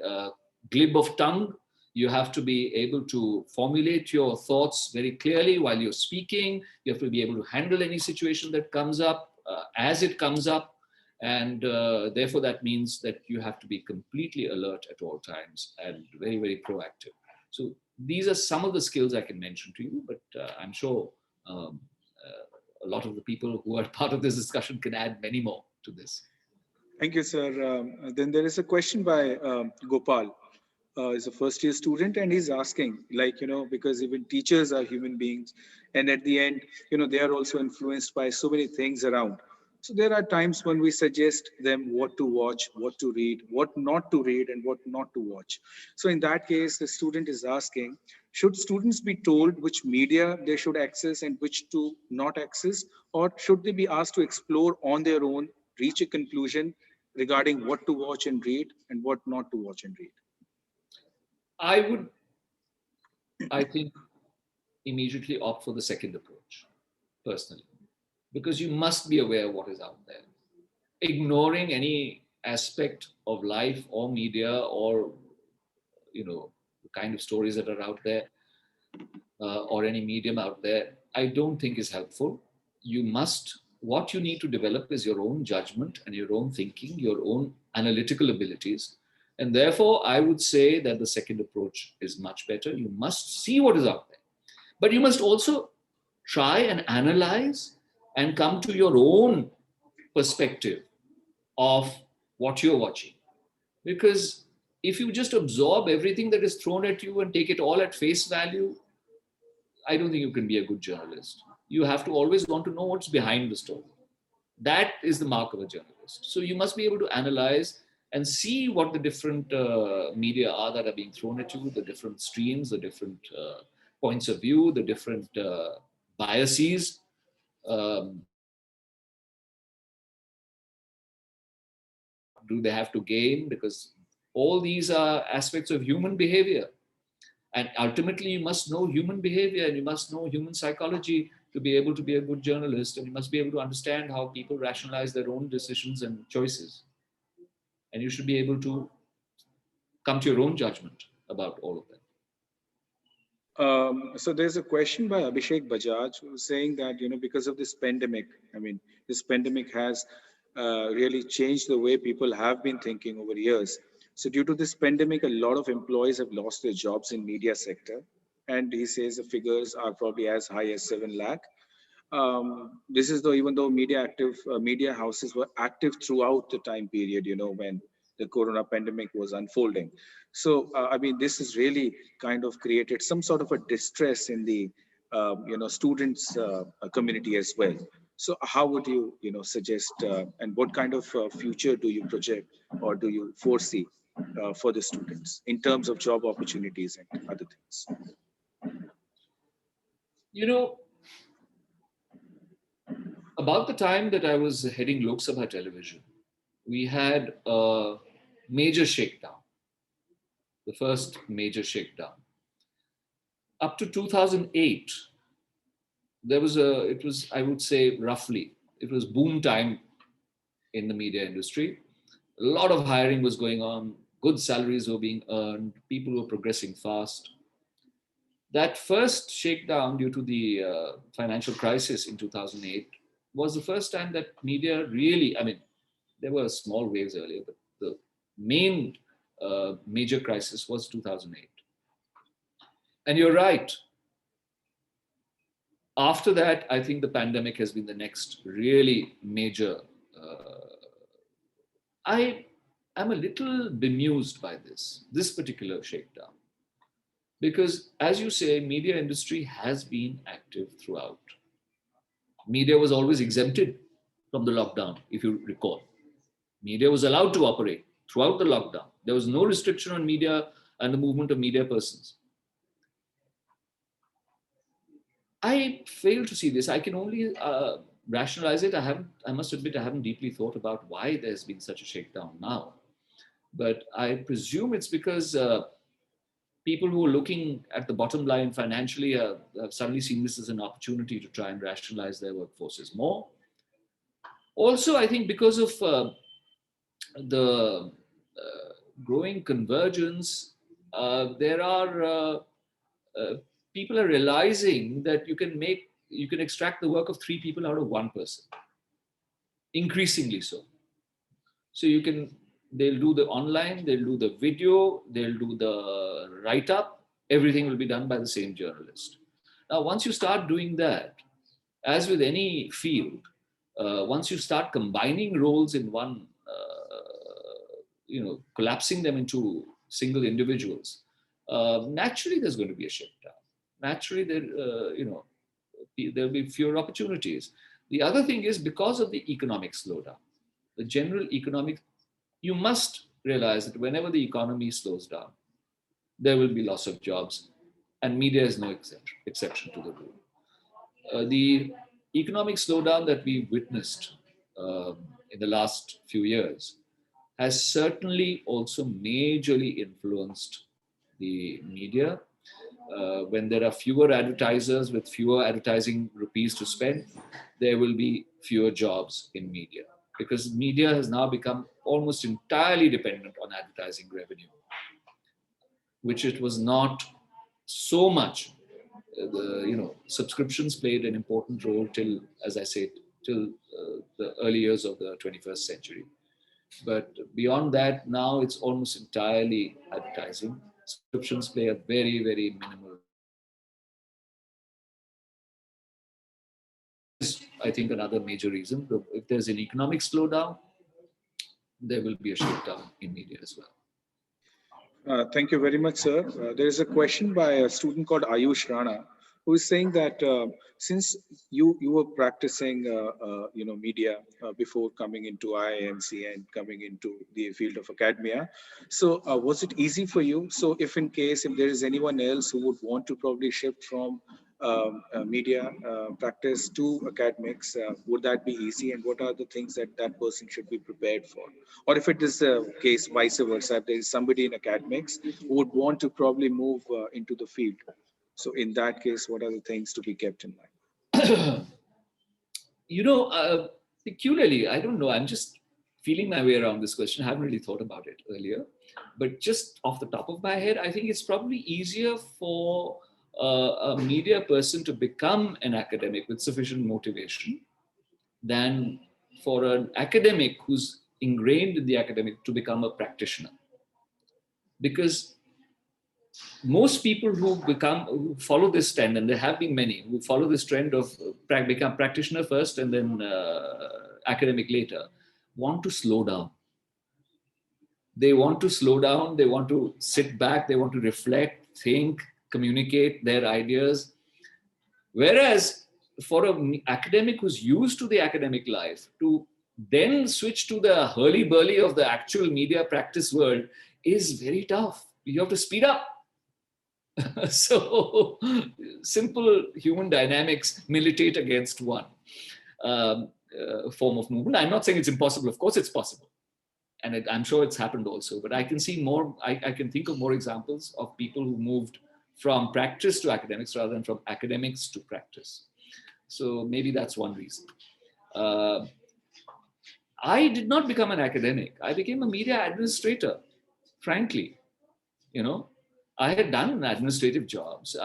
glib of tongue. You have to be able to formulate your thoughts very clearly while you're speaking. You have to be able to handle any situation that comes up as it comes up. And therefore, that means that you have to be completely alert at all times and very, very proactive. So these are some of the skills I can mention to you, but I'm sure a lot of the people who are part of this discussion can add many more to this. Thank you, sir. Then there is a question by Gopal. Is a first-year student, and he's asking, because even teachers are human beings, and at the end, they are also influenced by so many things around. So there are times when we suggest them what to watch, what to read, what not to read, and what not to watch. So in that case, the student is asking, should students be told which media they should access and which to not access, or should they be asked to explore on their own, reach a conclusion regarding what to watch and read and what not to watch and read? I would, I think, immediately opt for the second approach, personally, because you must be aware of what is out there. Ignoring any aspect of life or media or, the kind of stories that are out there, or any medium out there, I don't think is helpful. What you need to develop is your own judgment and your own thinking, your own analytical abilities. And therefore, I would say that the second approach is much better. You must see what is out there, but you must also try and analyze and come to your own perspective of what you're watching. Because if you just absorb everything that is thrown at you and take it all at face value, I don't think you can be a good journalist. You have to always want to know what's behind the story. That is the mark of a journalist. So you must be able to analyze and see what the different media are that are being thrown at you, the different streams, the different points of view, the different biases. Do they have to gain? Because all these are aspects of human behavior. And ultimately, you must know human behavior and you must know human psychology to be able to be a good journalist. And you must be able to understand how people rationalize their own decisions and choices. And you should be able to come to your own judgment about all of them. So there's a question by Abhishek Bajaj who's saying that, because of this pandemic, this pandemic has really changed the way people have been thinking over years. So due to this pandemic, a lot of employees have lost their jobs in media sector. And he says the figures are probably as high as 7 lakh. This is though, even though media houses were active throughout the time period, when the corona pandemic was unfolding. So, this has really kind of created some sort of a distress in the, students community as well. So how would you, suggest, and what kind of future do you project or do you foresee for the students in terms of job opportunities and other things? About the time that I was heading Lok Sabha television, we had a major shakedown, the first major shakedown. Up to 2008, I would say roughly, it was boom time in the media industry. A lot of hiring was going on, good salaries were being earned, people were progressing fast. That first shakedown due to the financial crisis in 2008 was the first time that media really, there were small waves earlier, but the main major crisis was 2008. And you're right. After that, I think the pandemic has been the next really major. I am a little bemused by this particular shakedown. Because as you say, media industry has been active throughout. Media was always exempted from the lockdown, if you recall. Media was allowed to operate throughout the lockdown. There was no restriction on media and the movement of media persons. I fail to see this. I can only rationalize it. I must admit, I haven't deeply thought about why there's been such a shakedown now. But I presume it's because people who are looking at the bottom line financially have suddenly seen this as an opportunity to try and rationalize their workforces more. Also, I think because of the growing convergence, there are people are realizing that you can extract the work of 3 people out of 1 person, increasingly so. So they'll do the online, they'll do the video, they'll do the write-up, everything will be done by the same journalist. Now, once you start doing that, as with any field, once you start combining roles in one, collapsing them into single individuals, naturally there's going to be a shakedown. Naturally, there'll be fewer opportunities. The other thing is because of the economic slowdown, the general economic, you must realize that whenever the economy slows down, there will be loss of jobs, and media is no exception to the rule. The economic slowdown that we witnessed in the last few years has certainly also majorly influenced the media. When there are fewer advertisers with fewer advertising rupees to spend, there will be fewer jobs in media, because media has now become almost entirely dependent on advertising revenue, which it was not so much. Subscriptions played an important role till, as I said, till the early years of the 21st century. But beyond that, now it's almost entirely advertising. Subscriptions play a very, very minimal. I think another major reason. If there's an economic slowdown, there will be a shakedown in media as well. Thank you very much, sir. There is a question by a student called Ayush Rana, who is saying that since you were practicing media before coming into IIMC and coming into the field of academia, so was it easy for you? So if there is anyone else who would want to probably shift from media practice to academics, would that be easy? And what are the things that that person should be prepared for? Or if it is the case vice versa, if there is somebody in academics who would want to probably move into the field, so in that case, what are the things to be kept in mind? Peculiarly, I don't know, I'm just feeling my way around this question. I haven't really thought about it earlier, but just off the top of my head, I think it's probably easier for a media person to become an academic with sufficient motivation than for an academic who's ingrained in the academic to become a practitioner. Because most people who follow this trend, and there have been many who follow this trend of become practitioner first and then academic later, want to slow down. They want to slow down, they want to sit back, they want to reflect, think, communicate their ideas. Whereas for an academic who's used to the academic life, to then switch to the hurly-burly of the actual media practice world is very tough. You have to speed up. So simple human dynamics militate against one form of movement. I'm not saying it's impossible. Of course it's possible. And I'm sure it's happened also. But I can see more, I can think of more examples of people who moved from practice to academics rather than from academics to practice. So maybe that's one reason. I did not become an academic. I became a media administrator, frankly. I had done administrative jobs.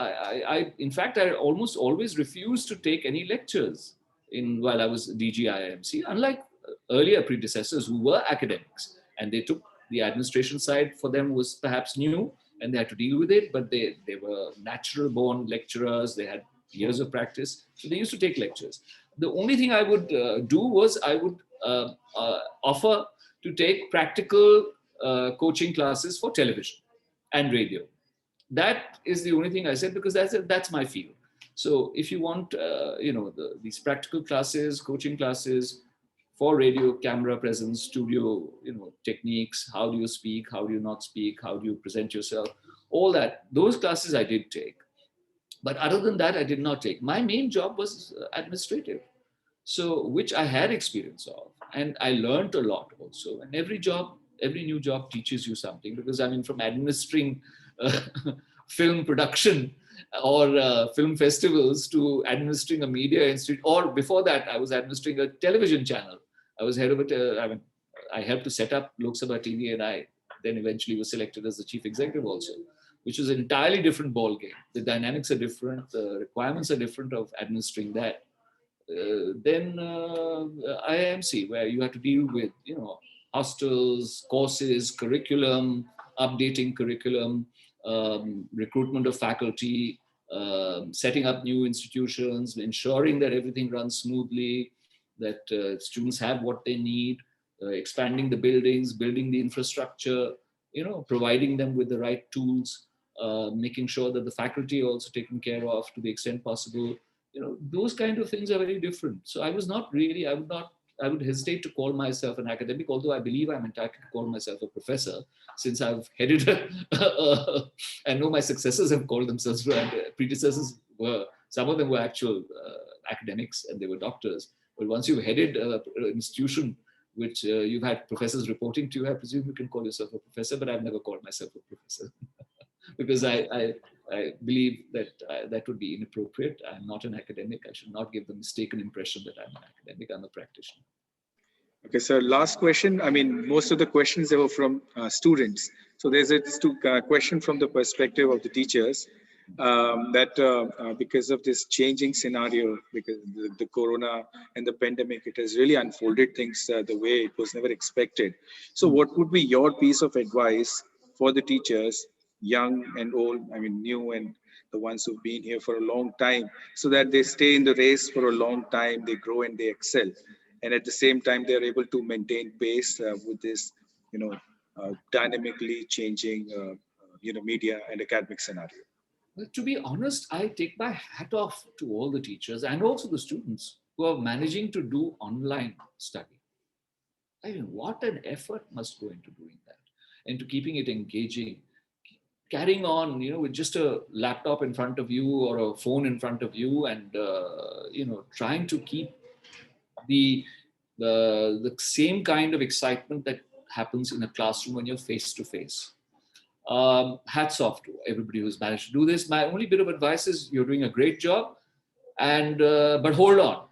In fact, I almost always refused to take any lectures while I was DG IIMC, unlike earlier predecessors who were academics, and they took the administration side. For them was perhaps new and they had to deal with it, but they were natural born lecturers. They had years of practice, so they used to take lectures. The only thing I would do was I would offer to take practical coaching classes for television and radio. That is the only thing I said, because that's my field. So if you want, these practical classes, coaching classes for radio, camera presence, studio, techniques, how do you speak, how do you not speak, how do you present yourself, all that, those classes I did take. But other than that, I did not take. My main job was administrative, so which I had experience of, and I learned a lot also. And every new job teaches you something, because from administering film production or film festivals to administering a media institute, or before that, I was administering a television channel. I was head of it. I helped to set up Lok Sabha TV, and I then eventually was selected as the chief executive also, which is an entirely different ball game. The dynamics are different, the requirements are different of administering that. Then IIMC, where you have to deal with, hostels, courses, curriculum, updating curriculum, recruitment of faculty, setting up new institutions, ensuring that everything runs smoothly, that students have what they need, expanding the buildings, building the infrastructure, providing them with the right tools, making sure that the faculty are also taken care of to the extent possible, those kind of things are very different. So I was not really, I would hesitate to call myself an academic, although I believe I'm entitled to call myself a professor, since I've headed, I know my successors have called themselves, and predecessors were, some of them were actual academics and they were doctors. But once you've headed an institution which you've had professors reporting to you, I presume you can call yourself a professor, but I've never called myself a professor. Because I believe that that would be inappropriate. I'm not an academic. I should not give the mistaken impression that I'm an academic. I'm a practitioner. Okay, so last question. I mean, most of the questions they were from students. So there's a question from the perspective of the teachers that because of this changing scenario, because the corona and the pandemic, it has really unfolded things the way it was never expected. So what would be your piece of advice for the teachers, young and old, I mean, new and the ones who've been here for a long time, so that they stay in the race for a long time, they grow and they excel, and at the same time they're able to maintain pace with this, dynamically changing, media and academic scenario? Well, to be honest, I take my hat off to all the teachers and also the students who are managing to do online study. I mean, what an effort must go into doing that, and to keeping it engaging, carrying on, with just a laptop in front of you or a phone in front of you, and trying to keep the same kind of excitement that happens in a classroom when you're face to face. Hats off to everybody who's managed to do this. My only bit of advice is you're doing a great job, and but hold on,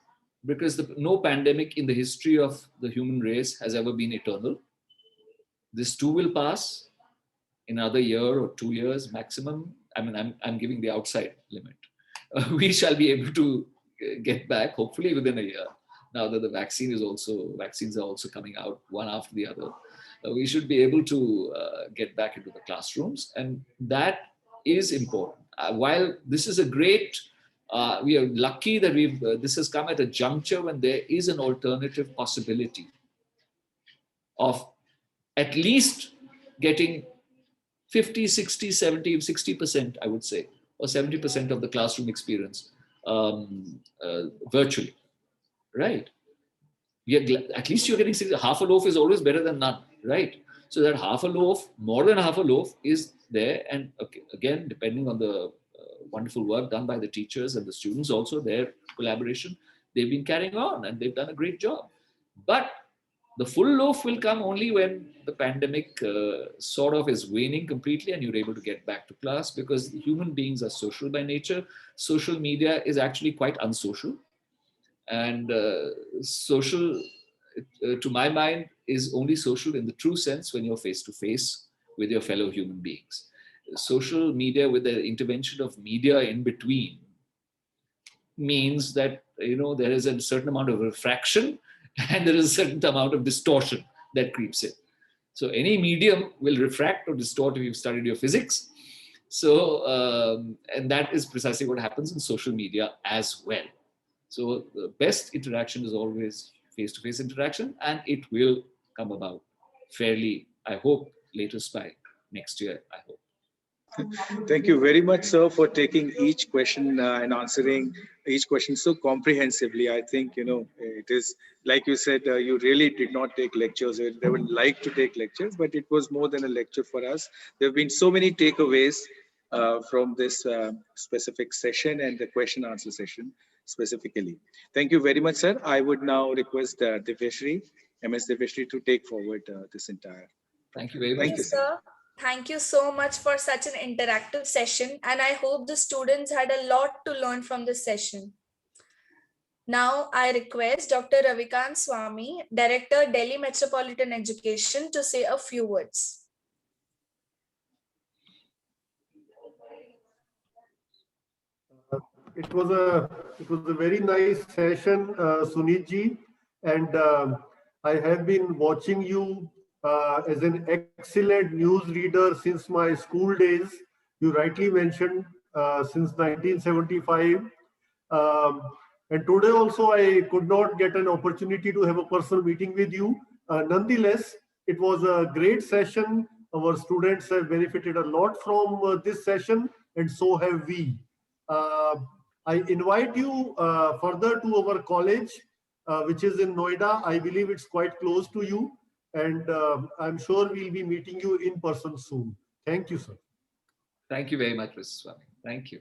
because no pandemic in the history of the human race has ever been eternal. This too will pass in another year or 2 years maximum. I mean, I'm giving the outside limit. We shall be able to get back, hopefully within a year. Now that the vaccines are also coming out one after the other, we should be able to get back into the classrooms, and that is important. While this is a great, we are lucky that this has come at a juncture when there is an alternative possibility of at least getting 50, 60, 70, 60%, I would say, or 70% of the classroom experience virtually, right? At least you're getting half a loaf is always better than none, right? So that half a loaf, more than half a loaf is there. And again, depending on the wonderful work done by the teachers and the students, also their collaboration, they've been carrying on and they've done a great job. But the full loaf will come only when the pandemic sort of is waning completely and you're able to get back to class, because human beings are social by nature. Social media is actually quite unsocial. And social, to my mind, is only social in the true sense when you're face to face with your fellow human beings. Social media, with the intervention of media in between, means that there is a certain amount of refraction and there is a certain amount of distortion that creeps in. So any medium will refract or distort if you've studied your physics. So, and that is precisely what happens in social media as well. So the best interaction is always face-to-face interaction, and it will come about fairly, I hope, latest by next year, I hope. Thank you very much, sir, for taking each question and answering each question so comprehensively. I think, it is, like you said, you really did not take lectures. They would like to take lectures, but it was more than a lecture for us. There have been so many takeaways from this specific session and the question answer session specifically. Thank you very much, sir. I would now request Divyashree, MS Divyashree, to take forward this entire. Thank you very much. Thank you, sir. Thank you so much for such an interactive session, and I hope the students had a lot to learn from this session. Now I request Dr. Ravikant Swami, Director, Delhi Metropolitan Education, to say a few words. It was a very nice session, Sunit ji, and I have been watching you as an excellent news reader since my school days. You rightly mentioned since 1975. And today also I could not get an opportunity to have a personal meeting with you. Nonetheless, it was a great session. Our students have benefited a lot from this session, and so have we. I invite you further to our college, which is in Noida. I believe it's quite close to you, and I'm sure we'll be meeting you in person soon. Thank you, sir. Thank you very much, Mr. Swami. Thank you.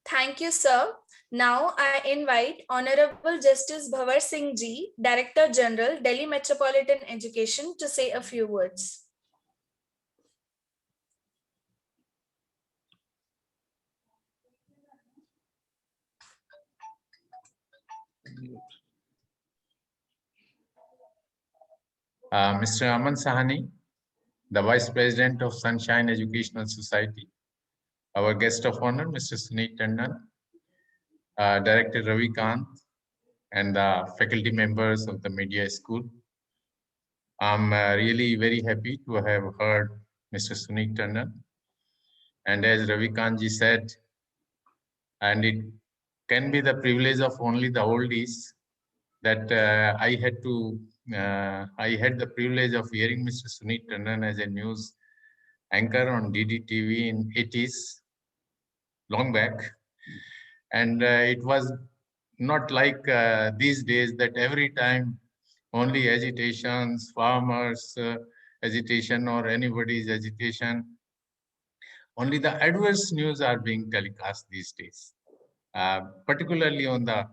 Thank you, sir. Now I invite Honorable Justice Bhavar Singh Ji, Director General, Delhi Metropolitan Education, to say a few words. Mr. Aman Sahani, the Vice President of Sunshine Educational Society, our guest of honor, Mr. Suneet Tandon, Director Ravi Kant, and the faculty members of the media school. I'm really very happy to have heard Mr. Suneet Tandon. And as Ravi Kant ji said, and it can be the privilege of only the oldies that I had the privilege of hearing Mr. Suneet Tandon as a news anchor on DD-TV in 80s, long back. And it was not like these days that every time only agitations, farmers' agitation or anybody's agitation, only the adverse news are being telecast these days, particularly on the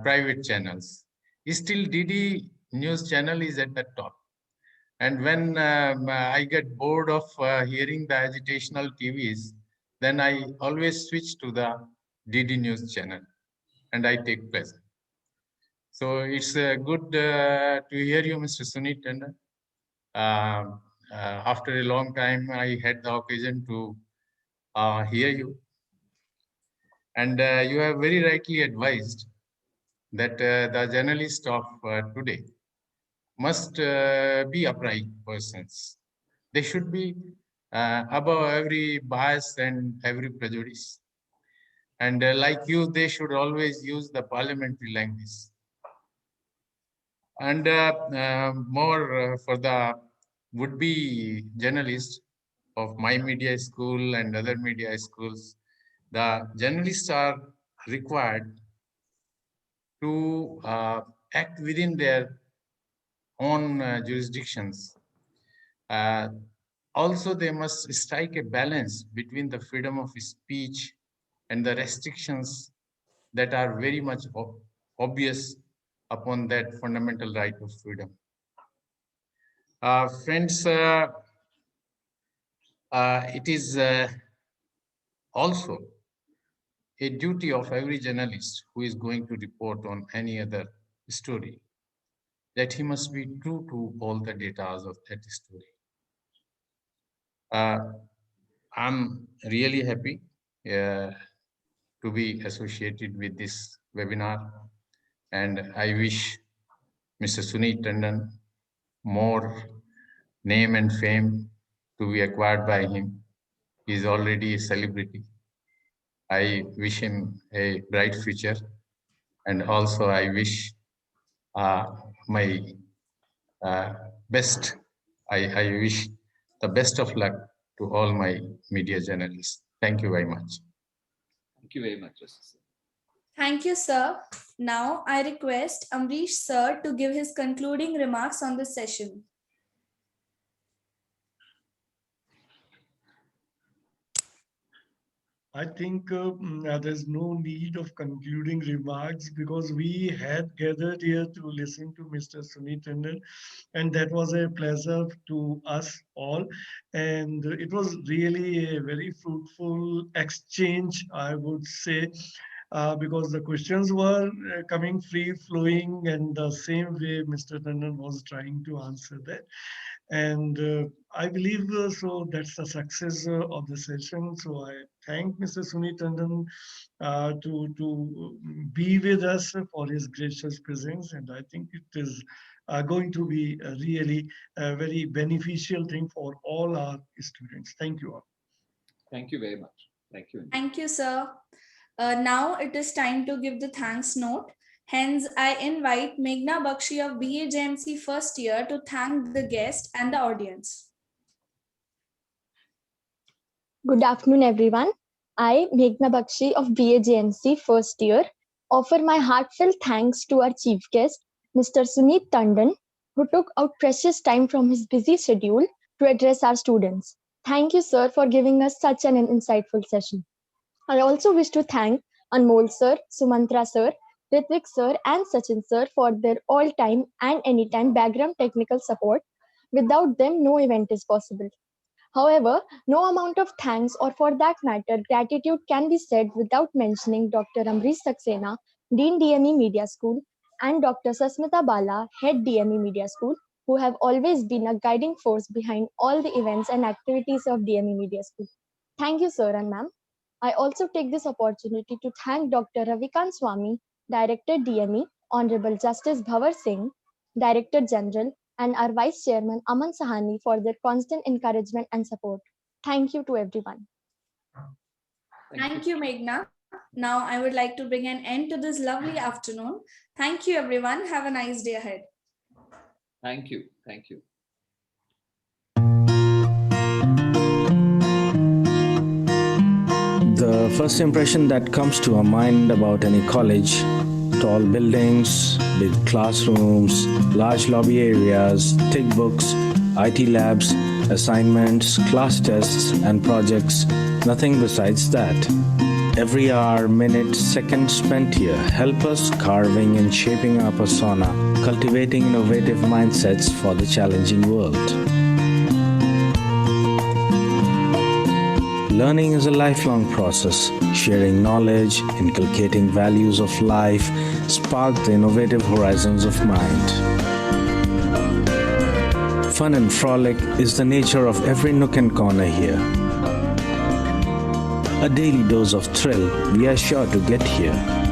private channels. Still, DD news channel is at the top. And when I get bored of hearing the agitational TVs, then I always switch to the DD news channel and I take pleasure. So it's good to hear you, Mr. Suneet Tandon. After a long time, I had the occasion to hear you. And you have very rightly advised that the journalists of today must be upright persons. They should be above every bias and every prejudice. And like you, they should always use the parliamentary language. And more for the would-be journalists of my media school and other media schools, the journalists are required to act within their own jurisdictions. Also, they must strike a balance between the freedom of speech and the restrictions that are very much obvious upon that fundamental right of freedom. Friends, it is also a duty of every journalist who is going to report on any other story that he must be true to all the data of that story. I'm really happy to be associated with this webinar, and I wish Mr. Suneet Tandon more name and fame to be acquired by him. He is already a celebrity. I wish him a bright future, and also I wish my best. I wish the best of luck to all my media journalists. Thank you very much. Thank you very much, Justice. Thank you, sir. Now I request Amrish sir to give his concluding remarks on this session. I think there's no need of concluding remarks because we had gathered here to listen to Mr. Suneet Tandon, and that was a pleasure to us all. And it was really a very fruitful exchange, I would say, because the questions were coming free flowing, and the same way Mr. Tandon was trying to answer that. And I believe so that's the success of the session. So I thank Mr. Suneet Tandon to be with us for his gracious presence. And I think it is going to be really a very beneficial thing for all our students. Thank you all. Thank you very much. Thank you. Thank you, sir. Now it is time to give the thanks note. Hence, I invite Meghna Bakshi of BAJMC first year to thank the guest and the audience. Good afternoon, everyone. I, Meghna Bakshi of BAJMC first year, offer my heartfelt thanks to our chief guest, Mr. Suneet Tandon, who took out precious time from his busy schedule to address our students. Thank you, sir, for giving us such an insightful session. I also wish to thank Anmol sir, Sumantra sir, Ritvik sir, and Sachin sir for their all-time and anytime background technical support. Without them, no event is possible. However, no amount of thanks or for that matter, gratitude can be said without mentioning Dr. Amrish Saxena, Dean DME Media School, and Dr. Sasmita Bala, Head DME Media School, who have always been a guiding force behind all the events and activities of DME Media School. Thank you, sir and ma'am. I also take this opportunity to thank Dr. Ravikant Swami, Director DME, Honorable Justice Bhavar Singh, Director General, and our Vice Chairman Aman Sahani for their constant encouragement and support. Thank you to everyone. Thank you, Meghna. Now I would like to bring an end to this lovely afternoon. Thank you, everyone. Have a nice day ahead. Thank you. Thank you. The first impression that comes to our mind about any college: tall buildings, big classrooms, large lobby areas, thick books, IT labs, assignments, class tests, and projects. Nothing besides that. Every hour, minute, second spent here help us carving and shaping our persona, cultivating innovative mindsets for the challenging world. Learning is a lifelong process. Sharing knowledge, inculcating values of life, spark the innovative horizons of mind. Fun and frolic is the nature of every nook and corner here. A daily dose of thrill we are sure to get here.